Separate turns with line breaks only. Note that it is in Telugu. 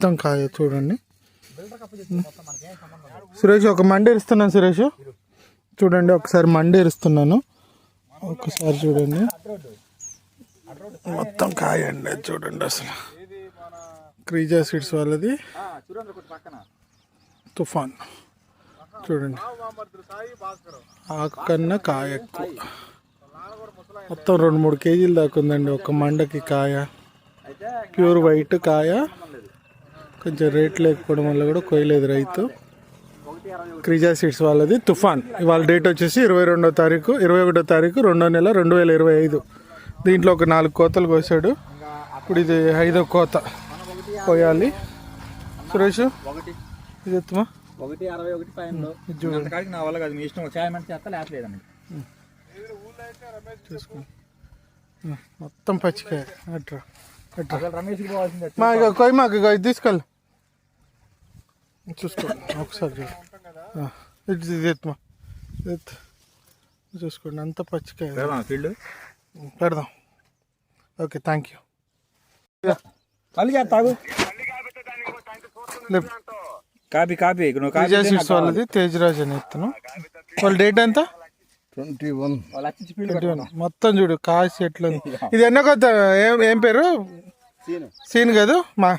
మొత్తం కాయ చూడండి. సురేష్ ఒక మండి ఇస్తున్నాను. సురేష్ చూడండి, ఒకసారి మండి ఇస్తున్నాను, ఒకసారి చూడండి. మొత్తం కాయ అండి చూడండి. అసలు క్రీజా సీడ్స్ వాళ్ళది తుఫాన్ చూడండి. ఆకు కన్నా కాయ ఎక్కువ, మొత్తం 2-3 కేజీలు దాకా ఉందండి ఒక మండకి కాయ. ప్యూర్ వైట్ కాయ, కొంచెం రేట్ లేకపోవడం వల్ల కూడా కొయ్యలేదు రైతు. క్రీజా సీడ్స్ వాళ్ళది తుఫాన్. ఇవాళ డేట్ వచ్చేసి 21వ తారీఖు 2వ నెల 2025. దీంట్లో ఒక 4 కోతలు కోసాడు. ఇప్పుడు ఇది 5వ కోత కోయాలి. సురేష్ ఇది ఎత్తుమా.
1.61 ఫైన్లో నా వల్ల కాదు, మీ ఇష్టం. చాయమంటే చేస్తా లేట్లేదండి.
చూసుకోండి, మొత్తం పచ్చికాయ. అట్రా
రమేష్కి పోవాల్సిందే.
కొయ్యి మాకు ఇది తీసుకెళ్ళి చూసుకోండి ఒకసారి చూడండి. ఇది ఎత్తుమా, చూసుకోండి అంత పచ్చికాయ.
ఫీల్డ్
పెడదాం. Okay, thank you.
కాపీ
వాళ్ళది తేజరాజ్ అని ఎత్తును. వాళ్ళ డేట్ ఎంత?
21.
మొత్తం చూడు కాసి ఎట్లా. ఇది ఎన్నో కొత్త ఏం పేరు? సీన్ కాదు మా